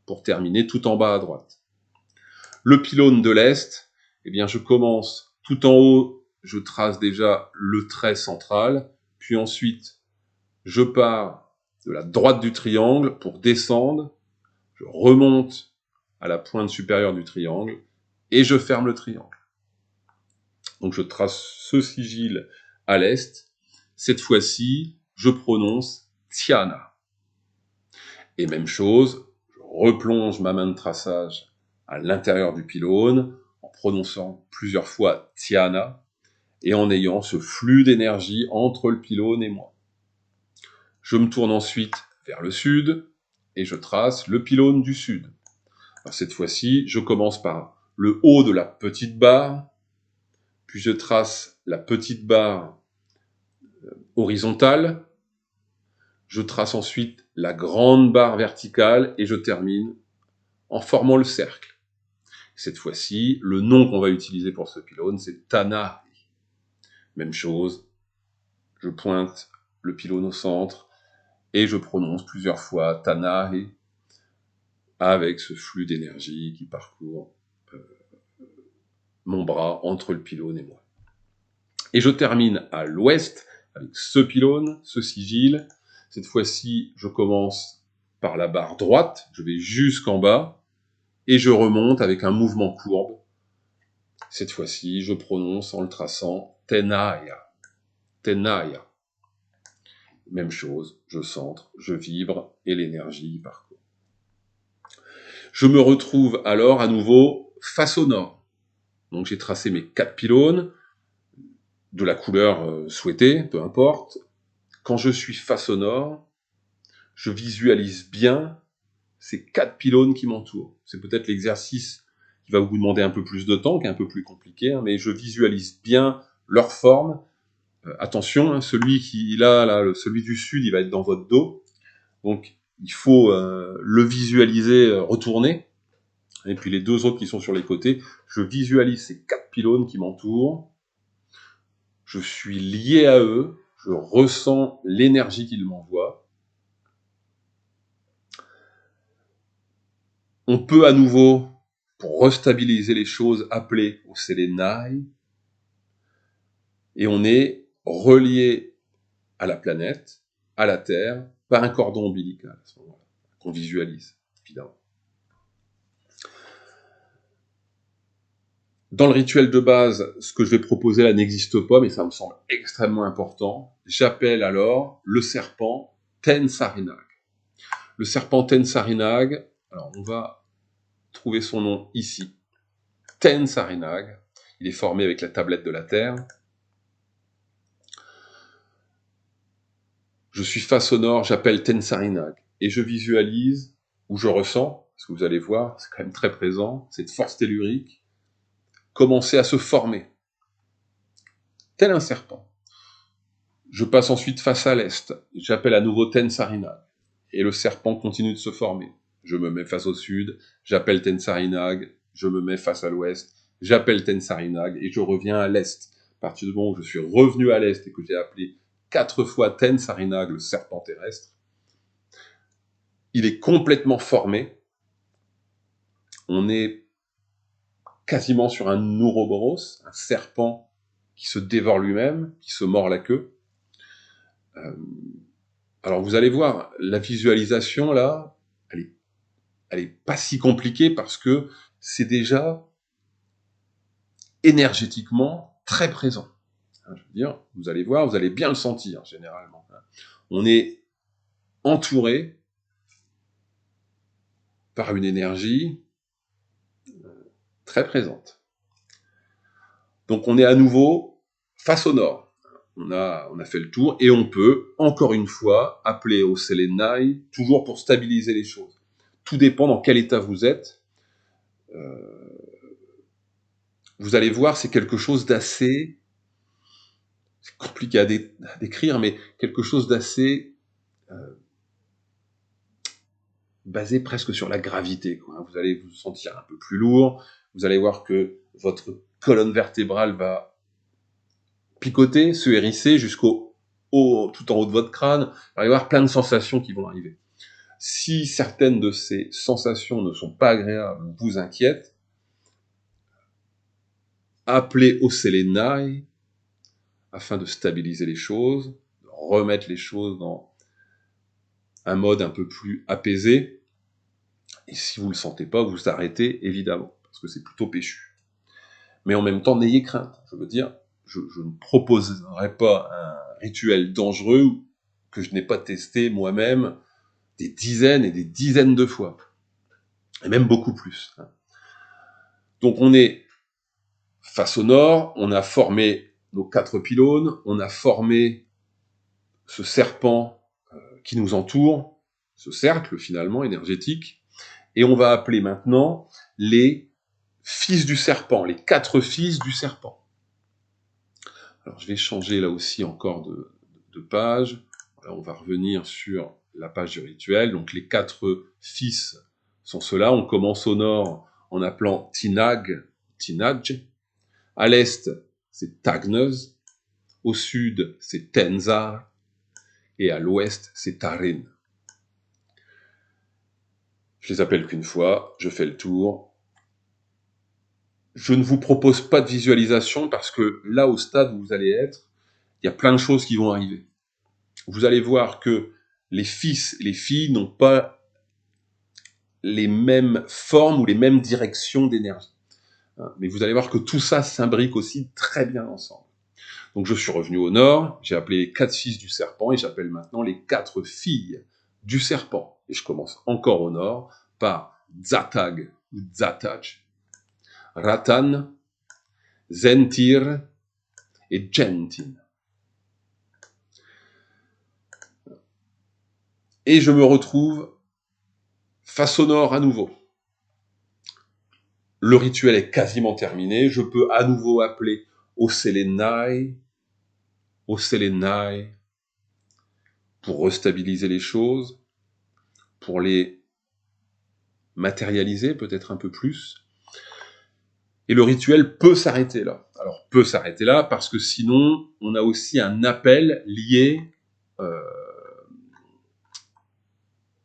pour terminer tout en bas à droite. Le pylône de l'Est, eh bien je commence tout en haut, je trace déjà le trait central, puis ensuite je pars de la droite du triangle pour descendre, je remonte à la pointe supérieure du triangle, et je ferme le triangle. Donc je trace ce sigil à l'est. Cette fois-ci, je prononce Tiana. Et même chose, je replonge ma main de traçage à l'intérieur du pylône, en prononçant plusieurs fois Tiana, et en ayant ce flux d'énergie entre le pylône et moi. Je me tourne ensuite vers le sud, et je trace le pylône du sud. Alors cette fois-ci, je commence par le haut de la petite barre, puis je trace la petite barre horizontale, je trace ensuite la grande barre verticale, et je termine en formant le cercle. Cette fois-ci, le nom qu'on va utiliser pour ce pylône, c'est Tanari. Même chose, je pointe le pylône au centre, et je prononce plusieurs fois Tanari, avec ce flux d'énergie qui parcourt mon bras entre le pylône et moi. Et je termine à l'ouest, avec ce pylône, ce sigil. Cette fois-ci, je commence par la barre droite, je vais jusqu'en bas, et je remonte avec un mouvement courbe. Cette fois-ci, je prononce en le traçant Tenaya. Tenaya. Même chose, je centre, je vibre, et l'énergie parcourt. Je me retrouve alors à nouveau face au nord. Donc j'ai tracé mes 4 pylônes, de la couleur souhaitée, peu importe. Quand je suis face au nord, je visualise bien ces 4 pylônes qui m'entourent. C'est peut-être l'exercice qui va vous demander un peu plus de temps, qui est un peu plus compliqué, mais je visualise bien leur forme. Attention, celui celui du sud, il va être dans votre dos, donc il faut le visualiser retourné. Et puis les deux autres qui sont sur les côtés, je visualise ces 4 pylônes qui m'entourent. Je suis lié à eux, je ressens l'énergie qu'ils m'envoient. On peut à nouveau, pour restabiliser les choses, appeler au Selenai, et on est relié à la planète, à la Terre, par un cordon ombilical, à ce moment-là, qu'on visualise, évidemment. Dans le rituel de base, ce que je vais proposer là n'existe pas, mais ça me semble extrêmement important. J'appelle alors le serpent Tensarinag. Le serpent Tensarinag, alors on va trouver son nom ici. Tensarinag, il est formé avec la tablette de la Terre. Je suis face au nord, j'appelle Tensarinag, et je visualise, ou je ressens, parce que vous allez voir, c'est quand même très présent, cette force tellurique, commencer à se former, tel un serpent. Je passe ensuite face à l'est, j'appelle à nouveau Tensarinag, et le serpent continue de se former. Je me mets face au sud, j'appelle Tensarinag, je me mets face à l'ouest, j'appelle Tensarinag, et je reviens à l'est. À partir du moment où je suis revenu à l'est et que j'ai appelé 4 fois Tensarinag, le serpent terrestre, il est complètement formé. On est quasiment sur un Ouroboros, un serpent qui se dévore lui-même, qui se mord la queue. Alors vous allez voir, la visualisation là, elle est pas si compliquée parce que c'est déjà énergétiquement très présent. Je veux dire, vous allez voir, vous allez bien le sentir généralement. On est entouré par une énergie très présente. Donc on est à nouveau face au nord. On a fait le tour et on peut, encore une fois, appeler au Selenai, toujours pour stabiliser les choses. Tout dépend dans quel état vous êtes. Vous allez voir, c'est quelque chose d'assez... C'est compliqué à décrire, mais quelque chose d'assez... basé presque sur la gravité, quoi. Vous allez vous sentir un peu plus lourd, vous allez voir que votre colonne vertébrale va picoter, se hérisser jusqu'au tout en haut de votre crâne. Il va y avoir plein de sensations qui vont arriver. Si certaines de ces sensations ne sont pas agréables, vous inquiètent, appelez au Selenai afin de stabiliser les choses, de remettre les choses dans un mode un peu plus apaisé. Et si vous ne le sentez pas, vous arrêtez, évidemment, parce que c'est plutôt péchu. Mais en même temps, n'ayez crainte. Je veux dire, je ne proposerai pas un rituel dangereux que je n'ai pas testé moi-même des dizaines et des dizaines de fois. Et même beaucoup plus. Donc on est face au nord, on a formé nos 4 pylônes, on a formé ce serpent qui nous entoure, ce cercle finalement énergétique, et on va appeler maintenant les fils du serpent, les 4 fils du serpent. Alors je vais changer là aussi encore de page. Là, on va revenir sur la page du rituel. Donc les 4 fils sont ceux-là. On commence au nord en appelant Tinag, Tinaj. À l'est, c'est Tagnez. Au sud, c'est Tenzar. Et à l'ouest, c'est Tarin. Je les appelle qu'une fois, je fais le tour. Je ne vous propose pas de visualisation parce que là, au stade où vous allez être, il y a plein de choses qui vont arriver. Vous allez voir que les fils et les filles n'ont pas les mêmes formes ou les mêmes directions d'énergie. Mais vous allez voir que tout ça s'imbrique aussi très bien ensemble. Donc je suis revenu au nord, j'ai appelé les 4 fils du serpent et j'appelle maintenant les 4 filles du serpent. Et je commence encore au nord par Zatag ou Zataj, Ratan, Zentir et Gentin. Et je me retrouve face au nord à nouveau. Le rituel est quasiment terminé. Je peux à nouveau appeler au Selenai, pour restabiliser les choses, pour les matérialiser peut-être un peu plus. Et le rituel peut s'arrêter là. Alors, peut s'arrêter là parce que sinon, on a aussi un appel lié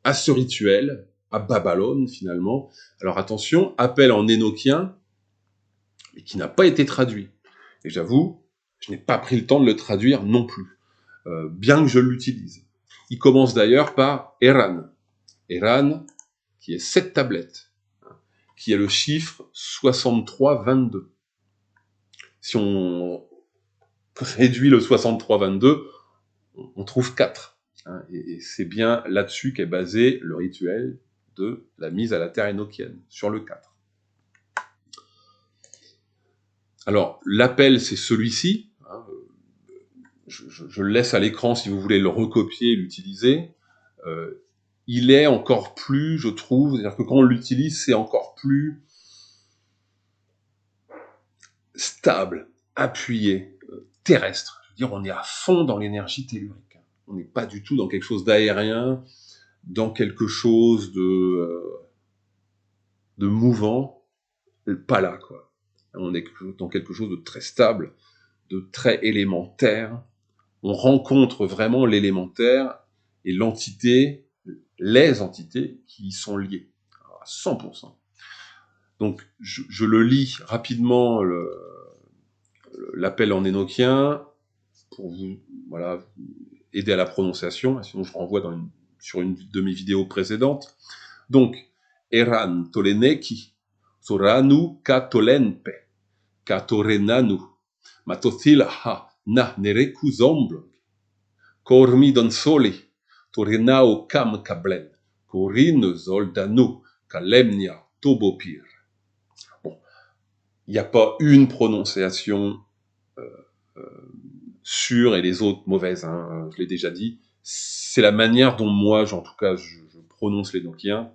à ce rituel, à Babylone finalement. Alors attention, appel en énochien, mais qui n'a pas été traduit. Et j'avoue, je n'ai pas pris le temps de le traduire non plus, bien que je l'utilise. Il commence d'ailleurs par Eran. Eran, qui est 7 tablettes, qui est le chiffre 63-22. Si on réduit le 63-22, on trouve 4. Et c'est bien là-dessus qu'est basé le rituel de la mise à la terre énochienne, sur le 4. Alors, l'appel, c'est celui-ci. Je le laisse à l'écran si vous voulez le recopier et l'utiliser. Il est encore plus, je trouve, c'est-à-dire que quand on l'utilise, c'est encore plus stable, appuyé, terrestre. Je veux dire, on est à fond dans l'énergie tellurique. On n'est pas du tout dans quelque chose d'aérien, dans quelque chose de mouvant, pas là, quoi. On est dans quelque chose de très stable, de très élémentaire. On rencontre vraiment l'élémentaire et l'entité, les entités qui y sont liées, à 100%. Donc, je le lis rapidement, l'appel en énochien, pour vous, voilà, aider à la prononciation, sinon je renvoie sur une de mes vidéos précédentes. Donc, Eran toleneki, soranu katolenpe, katorenanu, matothilha na nereku zomblong, kormi don soli, torenao kam kablen, korin zoldanu, Kalemnia Tobopir. Bon, il n'y a pas une prononciation sûre et les autres mauvaises, hein, je l'ai déjà dit. C'est la manière dont moi, en tout cas, je prononce l'Enochien,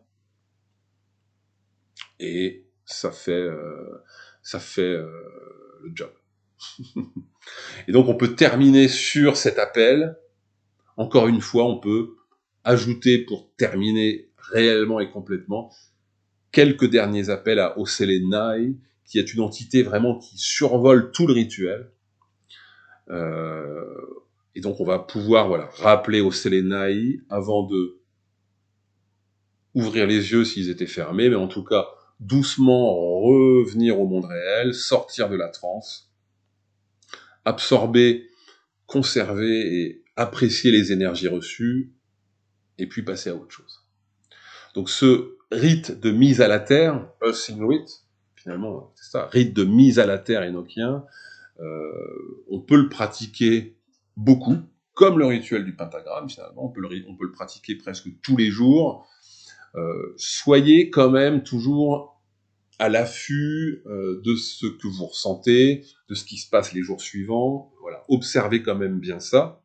et ça fait le job. Et donc on peut terminer sur cet appel. Encore une fois, on peut ajouter, pour terminer réellement et complètement, quelques derniers appels à Oselenai, qui est une entité vraiment qui survole tout le rituel. Et donc on va pouvoir rappeler Oselenai avant de ouvrir les yeux s'ils étaient fermés, mais en tout cas doucement revenir au monde réel, sortir de la transe, absorber, conserver et apprécier les énergies reçues, et puis passer à autre chose. Donc ce rite de mise à la terre, Earthing Rite, finalement c'est ça, rite de mise à la terre énochien, on peut le pratiquer beaucoup, comme le rituel du pentagramme finalement, on peut le pratiquer presque tous les jours. Soyez quand même toujours à l'affût de ce que vous ressentez, de ce qui se passe les jours suivants. Voilà, observez quand même bien ça.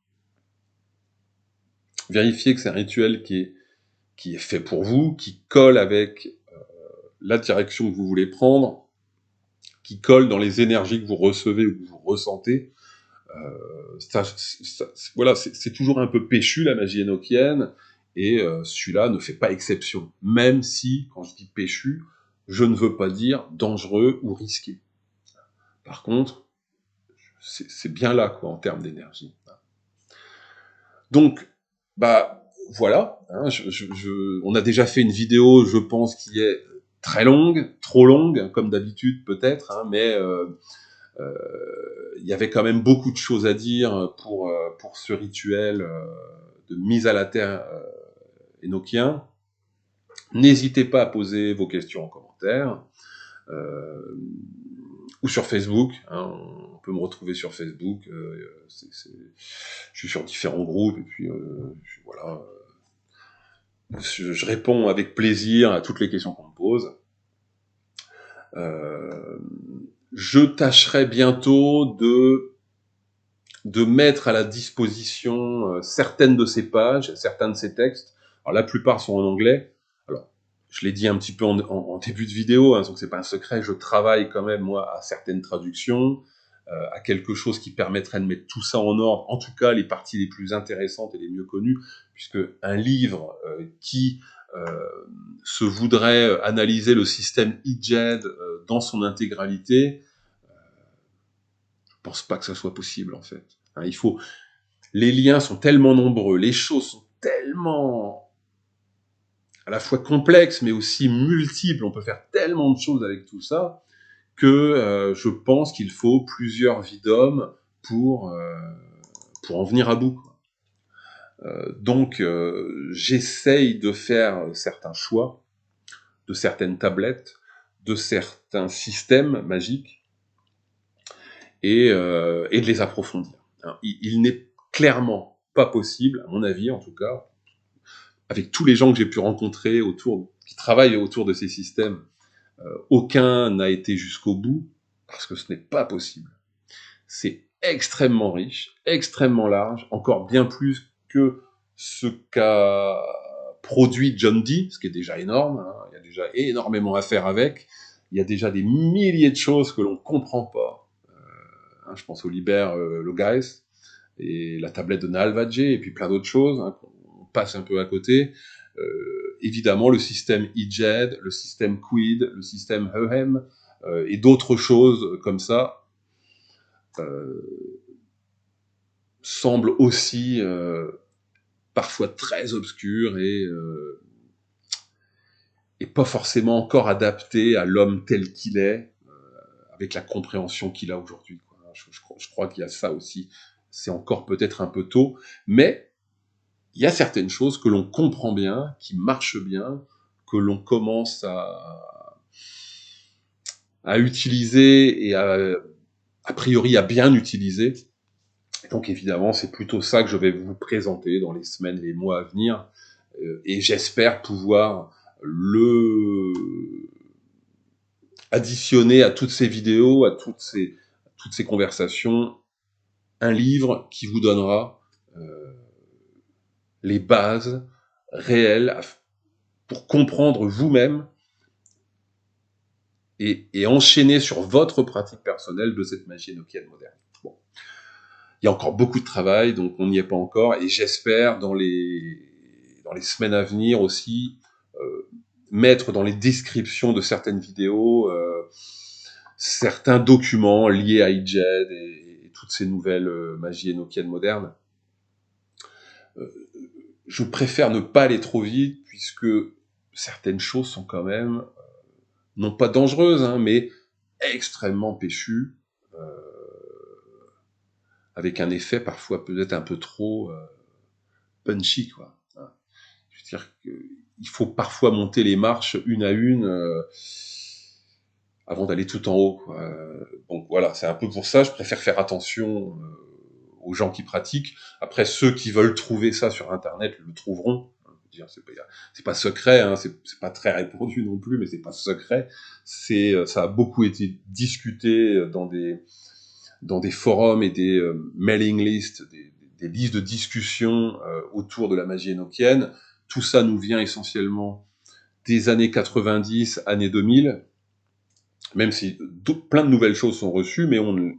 Vérifiez que c'est un rituel qui est fait pour vous, qui colle avec la direction que vous voulez prendre, qui colle dans les énergies que vous recevez ou que vous ressentez. Voilà, c'est toujours un peu péchu, la magie énochienne, et celui-là ne fait pas exception. Même si, quand je dis péchu, je ne veux pas dire dangereux ou risqué. Par contre, c'est bien là, quoi, en termes d'énergie. Donc, voilà. Hein, on a déjà fait une vidéo, je pense, qui est très longue, trop longue, comme d'habitude peut-être, hein, mais il y avait quand même beaucoup de choses à dire pour ce rituel de mise à la terre énochien. N'hésitez pas à poser vos questions en commentaire ou sur Facebook. Hein, on peut me retrouver sur Facebook. Je suis sur différents groupes et puis voilà. Je réponds avec plaisir à toutes les questions qu'on me pose. Je tâcherai bientôt de mettre à la disposition certaines de ces pages, certains de ces textes. Alors la plupart sont en anglais. Alors je l'ai dit un petit peu en début de vidéo, hein, donc c'est pas un secret. Je travaille quand même moi à certaines traductions, à quelque chose qui permettrait de mettre tout ça en ordre. En tout cas, les parties les plus intéressantes et les mieux connues, puisque un livre qui se voudrait analyser le système IJED dans son intégralité, je pense pas que ça soit possible en fait. Hein, les liens sont tellement nombreux, les choses sont tellement à la fois complexes mais aussi multiples, on peut faire tellement de choses avec tout ça que je pense qu'il faut plusieurs vies d'hommes pour en venir à bout. Donc j'essaye de faire certains choix, de certaines tablettes, de certains systèmes magiques, et de les approfondir. Alors, il n'est clairement pas possible, à mon avis en tout cas, avec tous les gens que j'ai pu rencontrer qui travaillent autour de ces systèmes, aucun n'a été jusqu'au bout, parce que ce n'est pas possible. C'est extrêmement riche, extrêmement large, encore bien plus que ce qu'a produit John Dee, ce qui est déjà énorme, hein. Il y a déjà énormément à faire avec, il y a déjà des milliers de choses que l'on ne comprend pas. Je pense au Liber Logais, et la tablette de Nalvadje, et puis plein d'autres choses, hein, qu'on passe un peu à côté. Évidemment, le système IJED, le système Quid, le système Hehem, et d'autres choses comme ça, semblent aussi parfois très obscures et pas forcément encore adaptées à l'homme tel qu'il est, avec la compréhension qu'il a aujourd'hui. Je crois qu'il y a ça aussi. C'est encore peut-être un peu tôt, mais il y a certaines choses que l'on comprend bien, qui marchent bien, que l'on commence à utiliser et a priori à bien utiliser. Donc évidemment, c'est plutôt ça que je vais vous présenter dans les semaines, les mois à venir, et j'espère pouvoir additionner à toutes ces vidéos, à toutes ces conversations, un livre qui vous donnera les bases réelles pour comprendre vous-même et enchaîner sur votre pratique personnelle de cette magie enochienne moderne. Bon. Il y a encore beaucoup de travail, donc on n'y est pas encore, et j'espère dans les semaines à venir aussi mettre dans les descriptions de certaines vidéos certains documents liés à IJED et toutes ces nouvelles magies enochiennes modernes. Je préfère ne pas aller trop vite, puisque certaines choses sont quand même, non pas dangereuses, hein, mais extrêmement péchues, avec un effet parfois peut-être un peu trop punchy, quoi. Je veux dire qu'il faut parfois monter les marches une à une avant d'aller tout en haut. Donc voilà, c'est un peu pour ça, je préfère faire attention aux gens qui pratiquent. Après, ceux qui veulent trouver ça sur Internet le trouveront. C'est pas secret, hein, c'est pas très répandu non plus, mais c'est pas secret. Ça a beaucoup été discuté dans des forums et des mailing lists, des listes de discussion autour de la magie enochienne. Tout ça nous vient essentiellement des années 90, années 2000, même si plein de nouvelles choses sont reçues, mais on ne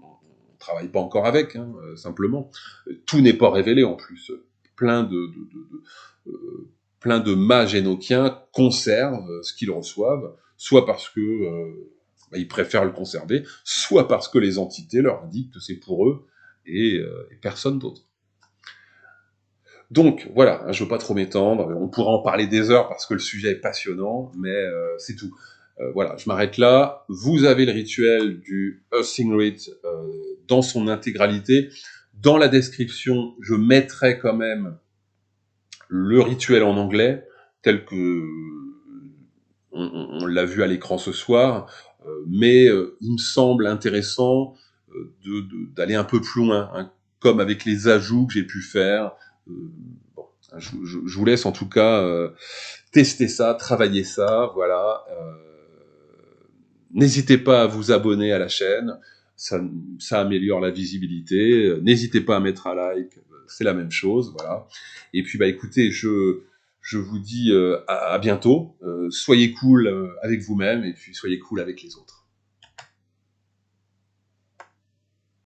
travaille pas encore avec, hein, simplement. Tout n'est pas révélé en plus. Plein de mages énochiens conservent ce qu'ils reçoivent, soit parce que ils préfèrent le conserver, soit parce que les entités leur indiquent que c'est pour eux et personne d'autre. Donc voilà, je veux pas trop m'étendre, on pourra en parler des heures parce que le sujet est passionnant, mais c'est tout. Voilà, je m'arrête là. Vous avez le rituel du Earthing Rite dans son intégralité. Dans la description, je mettrai quand même le rituel en anglais, tel que on l'a vu à l'écran ce soir, mais il me semble intéressant d'aller un peu plus loin, hein, comme avec les ajouts que j'ai pu faire. Bon, je vous laisse en tout cas tester ça, travailler ça, voilà. N'hésitez pas à vous abonner à la chaîne, ça améliore la visibilité. N'hésitez pas à mettre un like, c'est la même chose, voilà. Et puis écoutez, je vous dis à bientôt. Soyez cool avec vous-même et puis soyez cool avec les autres.